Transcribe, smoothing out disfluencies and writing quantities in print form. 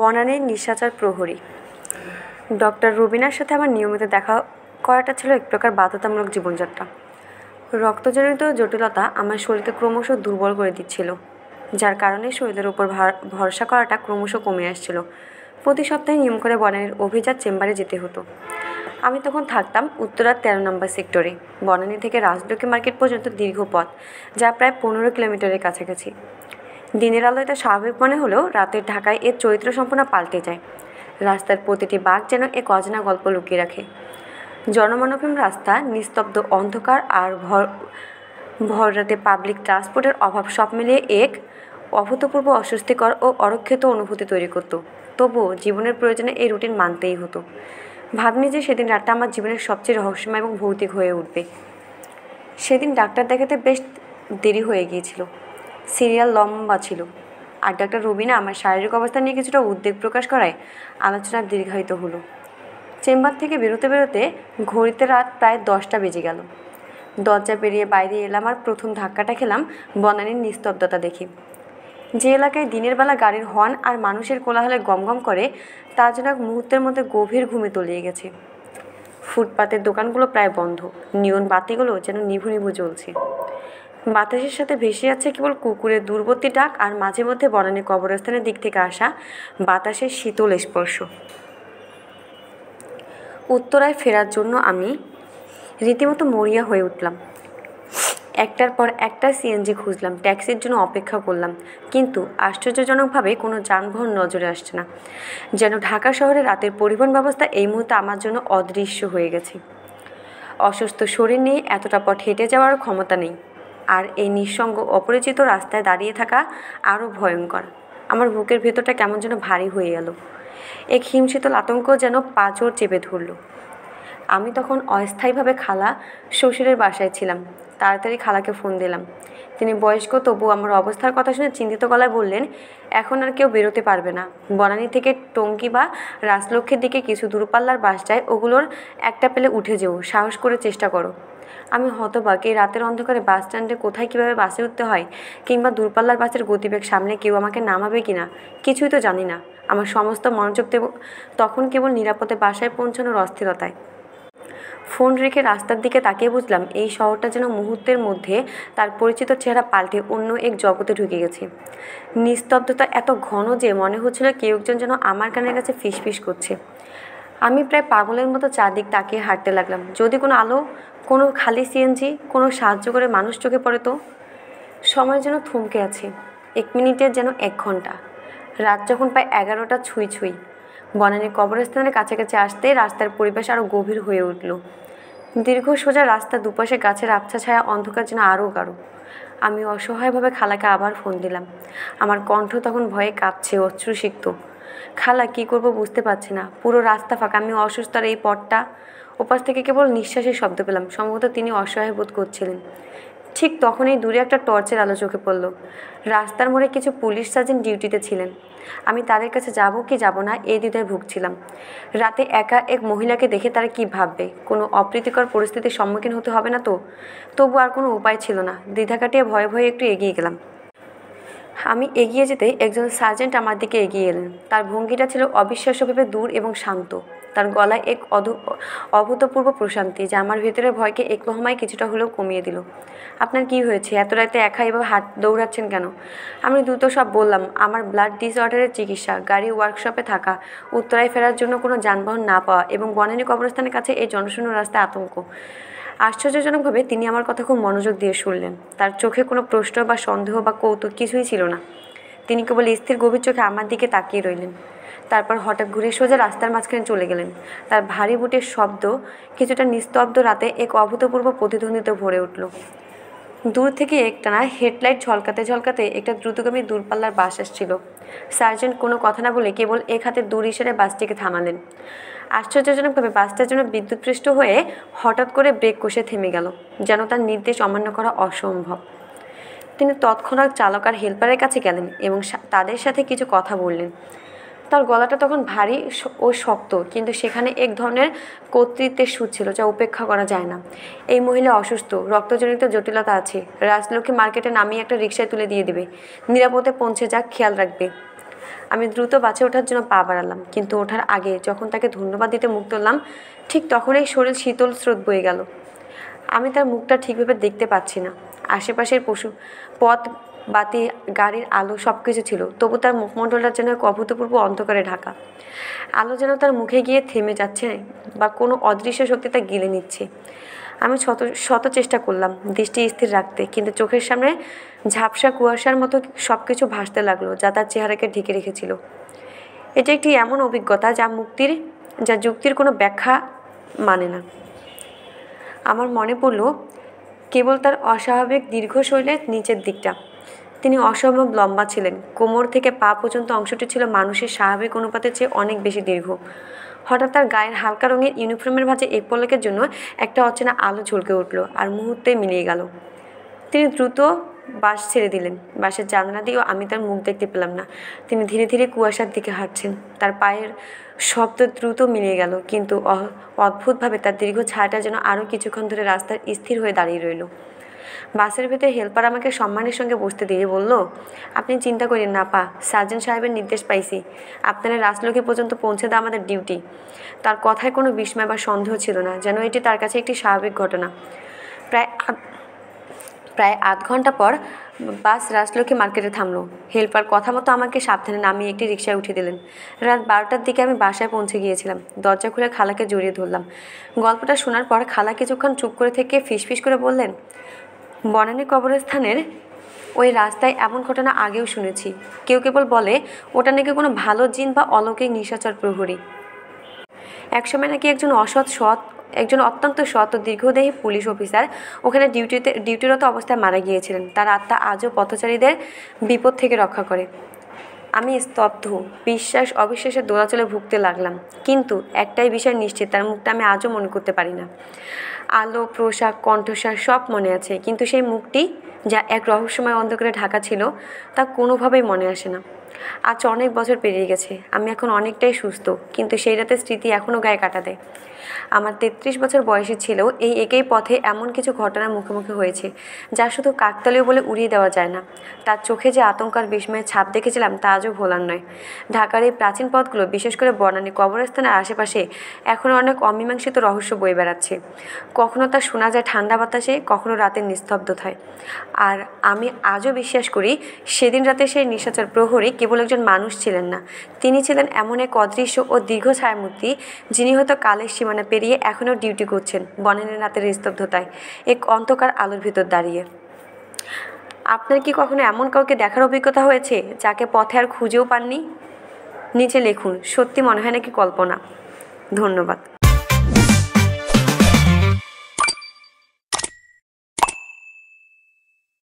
বনানীর নিশাচর প্রহরী। ডক্টর রুবিনার সাথে আমার নিয়মিত দেখা করাটা ছিল এক প্রকার বাধ্যতামূলক জীবনযাত্রা। রক্তজনিত জটিলতা আমার শরীরকে ক্রমশ দুর্বল করে দিচ্ছিল, যার কারণে শরীরের উপর ভরসা করাটা ক্রমশ কমে আসছিল। প্রতি সপ্তাহে নিয়ম করে বনানীর অভিজাত চেম্বারে যেতে হতো। আমি তখন থাকতাম উত্তরার 13 নম্বর সেক্টরে। বনানী থেকে রাজলক্ষ্মী মার্কেট পর্যন্ত দীর্ঘ পথ, যা প্রায় 15 কিলোমিটারের কাছাকাছি। দিনের আলো এটা স্বাভাবিক মনে হলেও রাতের ঢাকায় এর চরিত্র সম্পূর্ণ পাল্টে যায়। রাস্তার প্রতিটি বাঁক যেন এক অজানা গল্প লুকিয়ে রাখে। জনমানবহীন রাস্তা, নিস্তব্ধ অন্ধকার আর ভররাতে পাবলিক ট্রান্সপোর্টের অভাব সব মিলিয়ে এক অভূতপূর্ব অস্বস্তিকর ও অরক্ষিত অনুভূতি তৈরি করত। তবুও জীবনের প্রয়োজনে এই রুটিন মানতেই হতো। ভাবিনি যে সেদিন রাতটা আমার জীবনের সবচেয়ে রহস্যময় এবং ভৌতিক হয়ে উঠবে। সেদিন ডাক্তার দেখাতে বেশ দেরি হয়ে গিয়েছিল। সিরিয়াল লম্বা ছিল, আর ডাক্তার রুবিনা আমার শারীরিক অবস্থা নিয়ে কিছুটা উদ্বেগ প্রকাশ করায় আলোচনা দীর্ঘায়িত হলো। চেম্বার থেকে বেরোতে বেরোতে ঘড়িতে রাত প্রায় 10টা বেজে গেল। দরজা পেরিয়ে বাইরে এলাম আর প্রথম ধাক্কাটা খেলাম বনানীর নিস্তব্ধতা দেখে। যে এলাকায় দিনের বেলা গাড়ির হর্ন আর মানুষের কোলাহলে গমগম করে, তা যেন এক মুহূর্তের মধ্যে গভীর ঘুমে তলিয়ে গেছে। ফুটপাতের দোকানগুলো প্রায় বন্ধ, নিয়ন বাতিগুলো যেন নিভু নিভু জ্বলছে। বাতাসের সাথে ভেসে যাচ্ছে কেবল কুকুরের দূরবর্তী ডাক আর মাঝে মধ্যে বনানী কবরস্থানের দিক থেকে আসা বাতাসের শীতল স্পর্শ। উত্তরায় ফেরার জন্য আমি রীতিমতো মরিয়া হয়ে উঠলাম। একটার পর একটা সিএনজি খুঁজলাম, ট্যাক্সির জন্য অপেক্ষা করলাম, কিন্তু আশ্চর্যজনকভাবে কোনো যানবাহন নজরে আসছে না। যেন ঢাকা শহরে রাতের পরিবহন ব্যবস্থা এই মুহূর্তে আমার জন্য অদৃশ্য হয়ে গেছে। অসুস্থ শরীর নিয়ে এতটা পথ হেঁটে যাওয়ার ক্ষমতা নেই, আর এই নিঃসঙ্গ অপরিচিত রাস্তায় দাঁড়িয়ে থাকা আরও ভয়ঙ্কর। আমার বুকের ভেতরটা কেমন যেন ভারী হয়ে গেল। এক হিমশীতল আতঙ্ক যেন পাঁজর চেপে ধরল। আমি তখন অস্থায়ীভাবে খালা শ্বশুরের বাসায় ছিলাম। তাড়াতাড়ি খালাকে ফোন দিলাম। তিনি বয়স্ক, তবু আমার অবস্থার কথা শুনে চিন্তিত গলায় বললেন, এখন আর কেউ বেরোতে পারবে না। বনানী থেকে টঙ্গী বা রাজলক্ষ্মীর দিকে কিছু দূরপাল্লার বাস যায়, ওগুলোর একটা পেলে উঠে যেও, সাহস করে চেষ্টা করো। আমি হতবাক, এই রাতের অন্ধকারে বাস স্ট্যান্ডে কোথায় কীভাবে বাসে উঠতে হয়, কিংবা দূরপাল্লার বাসের গতিবেগ সামনে কেউ আমাকে নামাবে কিনা, কিছুই তো জানি না। আমার সমস্ত মনোযোগ তখন কেবল নিরাপদে বাসায় পৌঁছানোর অস্থিরতায়। ফোন রেখে রাস্তার দিকে তাকিয়ে বুঝলাম এই শহরটা যেন মুহূর্তের মধ্যে তার পরিচিত চেহারা পাল্টে অন্য এক জগতে ঢুকে গেছে। নিস্তব্ধতা এত ঘন যে মনে হচ্ছিল কেউ একজন যেন আমার কানের কাছে ফিসফিস করছে। আমি প্রায় পাগলের মতো চারদিক তাকিয়ে হাঁটতে লাগলাম। যদি কোনো আলো, কোনো খালি সিএনজি, কোনো সাহায্য করে মানুষ চোখে পড়ে তো। সময় যেন থমকে আছে, 1 মিনিটের যেন 1 ঘন্টা। রাত যখন প্রায় 11টা ছুঁই ছুঁই, বনানীর কবরস্থানের কাছাকাছি আসতে রাস্তার পরিবেশ আরও গভীর হয়ে উঠল। দীর্ঘ সোজা রাস্তা, দুপাশে গাছের আবছা ছায়া, অন্ধকার যেন আরও গাঢ়। আমি অসহায়ভাবে খালাকে আবার ফোন দিলাম। আমার কণ্ঠ তখন ভয়ে কাঁপছে, অশ্রুসিক্ত। খালা, কী করবো বুঝতে পারছি না। পুরো রাস্তা ফাঁকা, আমি অসুস্থ, আর এই পথটা। ওপাশ থেকে কেবল নিঃশ্বাসের শব্দ পেলাম। সম্ভবত তিনি অসহায় বোধ করছিলেন। ঠিক তখনই দূরে একটা টর্চের আলো চোখে পড়ল। রাস্তার মোড়ে কিছু পুলিশ সার্জেন্ট ডিউটিতে ছিলেন। আমি তাদের কাছে যাব কি যাব না এই দ্বিধায় ভুগছিলাম। রাতে একা এক মহিলাকে দেখে তারা কি ভাববে, কোনো অপ্রীতিকর পরিস্থিতির সম্মুখীন হতে হবে না তো। তবু আর কোনো উপায় ছিল না। দ্বিধা কাটিয়ে ভয়ে ভয়ে একটু এগিয়ে গেলাম। আমি এগিয়ে যেতেই একজন সার্জেন্ট আমার দিকে এগিয়ে এলেন। তার ভঙ্গিটা ছিল অবিশ্বাস্যভাবে দূর এবং শান্ত। তার গলায় এক অভূতপূর্ব প্রশান্তি, যা আমার ভেতরের ভয়কে এক লহমায় কিছুটা হলেও কমিয়ে দিল। আপনার কি হয়েছে? এত রাতে একা এভাবে দৌড়াচ্ছেন কেন? আমি দ্রুত সব বললাম। আমার ব্লাড ডিসঅর্ডারের চিকিৎসা, গাড়ি ওয়ার্কশপে থাকা, উত্তরায় ফেরার জন্য কোনো যানবাহন না পাওয়া, এবং বনানী কবরস্থানের কাছে এই জনশূন্য রাস্তায় আতঙ্ক। আশ্চর্যজনকভাবে তিনি আমার কথা খুব মনোযোগ দিয়ে শুনলেন। তার চোখে কোনো প্রশ্ন বা সন্দেহ বা কৌতুক কিছুই ছিল না। তিনি কেবল স্থির গভীর চোখে আমার দিকে তাকিয়ে রইলেন। তারপর হঠাৎ ঘুরে সোজা রাস্তার মাঝখানে চলে গেলেন। তার ভারী বুটের শব্দ কিছুটা নিস্তব্ধ রাতে এক অভূতপূর্ব প্রতিধ্বনিতে ভরে উঠল। দূর থেকে একটানা হেডলাইট ঝলকাতে ঝলকাতে একটা দ্রুতগামী দূরপাল্লার বাস আসছিল। সার্জেন্ট কোনো কথা না বলে কেবল এক হাতে দূর ইশারায় বাসটিকে থামালেন। আশ্চর্যজনকভাবে বাসটার জন্য বিদ্যুৎপৃষ্ট হয়ে হঠাৎ করে ব্রেক কষে থেমে গেল, যেন তার নির্দেশ অমান্য করা অসম্ভব। তিনি তৎক্ষণাৎ চালক আর হেল্পারের কাছে গেলেন এবং তাদের সাথে কিছু কথা বললেন। তার গলাটা তখন ভারী ও শক্ত, কিন্তু সেখানে এক ধরনের কর্তৃত্বের সুর ছিল যা উপেক্ষা করা যায় না। এই মহিলা অসুস্থ, রক্তজনিত জটিলতা আছে, রাজলক্ষ্মী মার্কেটে নামিয়ে একটা রিকশায় তুলে দিয়ে দেবে, নিরাপদে পৌঁছে যাক, খেয়াল রাখবে। আমি দ্রুত বাঁচে ওঠার জন্য পা বাড়ালাম, কিন্তু ওঠার আগে যখন তাকে ধন্যবাদ দিতে মুখ তুললাম, ঠিক তখনই শরীর শীতল স্রোত বয়ে গেল। আমি তার মুখটা ঠিকভাবে দেখতে পাচ্ছি না। আশেপাশের পথ, বাতি, গাড়ির আলো সব কিছু ছিল, তবু তার মুখমণ্ডলটা যেন এক অভূতপূর্ব অন্ধকারে ঢাকা। আলো যেন তার মুখে গিয়ে থেমে যাচ্ছে বা কোনো অদৃশ্য শক্তি তা গিলে নিচ্ছে। আমি শত চেষ্টা করলাম দৃষ্টি স্থির রাখতে, কিন্তু চোখের সামনে ঝাপসা কুয়াশার মতো সব কিছু ভাসতে লাগলো, যা তার চেহারাকে ঢেকে রেখেছিল। এটা একটি এমন অভিজ্ঞতা যা যুক্তির কোনো ব্যাখ্যা মানে না। আমার মনে পড়ল কেবল তার অস্বাভাবিক দীর্ঘ শৈলের নিচের দিকটা। তিনি অসম্ভব লম্বা ছিলেন। কোমর থেকে পা পর্যন্ত অংশটি ছিল মানুষের স্বাভাবিক অনুপাতের চেয়ে অনেক বেশি দীর্ঘ। হঠাৎ তার গায়ের হালকা রঙের ইউনিফর্মের ভাঁজে এক পলকের জন্য একটা অচেনা আলো ঝলকে উঠল আর মুহূর্তে মিলিয়ে গেল। তিনি দ্রুত বাস ছেড়ে দিলেন। বাসের জানালা দিয়েও আমি তার মুখ দেখতে পেলাম না। তিনি ধীরে ধীরে কুয়াশার দিকে হাঁটছেন। তার পায়ের শব্দ দ্রুত মিলিয়ে গেল, কিন্তু অদ্ভুতভাবে তার দীর্ঘ ছায়াটা যেন আরও কিছুক্ষণ ধরে রাস্তার স্থির হয়ে দাঁড়িয়ে রইল। বাসের ভেতরে হেল্পার আমাকে সম্মানের সঙ্গে বসতে দিয়ে বলল, আপনি চিন্তা করেন না পা, সার্জন সাহেবের নির্দেশ পাইছি, আপনারা রাজলক্ষ্মী পর্যন্ত পৌঁছে দেওয়া আমাদের ডিউটি। তার কথায় কোনো বিস্ময় বা সন্দেহ ছিল না, যেন এটি তার কাছে একটি স্বাভাবিক ঘটনা। প্রায় আধ ঘন্টা পর বাস রাজলক্ষ্মী মার্কেটে থামলো। হেল্পার কথা মতো আমাকে সাবধানে নামিয়ে একটি রিকশায় উঠিয়ে দিলেন। রাত 12টার দিকে আমি বাসায় পৌঁছে গিয়েছিলাম। দরজা খুলে খালাকে জড়িয়ে ধরলাম। গল্পটা শোনার পর খালা কিছুক্ষণ চুপ করে থেকে ফিসফিস করে বললেন, বনানী কবরস্থানের ওই রাস্তায় এমন ঘটনা আগেও শুনেছি। কেউ কেবল বলে ওটা নাকি কোনো ভালো জিন বা অলৌকিক নিশাচর প্রহরী। একসময় নাকি একজন অত্যন্ত সৎ ও দীর্ঘদেহী পুলিশ অফিসার ওখানে ডিউটিরত অবস্থায় মারা গিয়েছিলেন। তার আত্মা আজও পথচারীদের বিপদ থেকে রক্ষা করে। আমি স্তব্ধ, বিশ্বাস অবিশ্বাসের দোলাচলে ভুগতে লাগলাম। কিন্তু একটাই বিষয় নিশ্চিত, তার মুখটা আমি আজও মনে করতে পারি না। আলো, পোশাক, কণ্ঠস্বর সব মনে আছে, কিন্তু সেই মুখটি যা এক রহস্যময় অন্ধকারে ঢাকা ছিল, তা কোনোভাবেই মনে আসে না। আজ অনেক বছর পেরিয়ে গেছে। আমি এখন অনেকটাই সুস্থ, কিন্তু সেই রাতের স্মৃতি এখনও গায়ে কাটা দেয়। আমার 33 বছর বয়সে ছেলেও এই একই পথে এমন কিছু ঘটনার মুখোমুখি হয়েছে, যা শুধু কাকতালীয় বলে উড়িয়ে দেওয়া যায় না। তার চোখে যে আতঙ্ক আর বিস্ময়ের ছাপ দেখেছিলাম, তা আজও ভোলার নয়। ঢাকার এই প্রাচীন পথগুলো, বিশেষ করে বনানী কবরস্থানের আশেপাশে, এখনও অনেক অমীমাংসিত রহস্য বয়ে বেড়াচ্ছে। কখনো তা শোনা যায় ঠান্ডা বাতাসে, কখনো রাতের নিস্তব্ধতায়। আর আমি আজও বিশ্বাস করি, সেদিন রাতে সেই নিশাচর প্রহরী কেবল একজন মানুষ ছিলেন না, তিনি ছিলেন এমন এক অদৃশ্য ও দীর্ঘ ছায়ামূর্তি, যিনি হয়তো কালের সীমানা পেরিয়ে এখনও ডিউটি করছেন বনানীর রাতের নিস্তব্ধতায়, এক অন্ধকার আলোর ভিতর দাঁড়িয়ে। আপনার কি কখনো এমন কাউকে দেখার অভিজ্ঞতা হয়েছে, যাকে পথে আর খুঁজেও পাননি? নিচে লিখুন, সত্যি মনে হয় নাকি কল্পনা। ধন্যবাদ।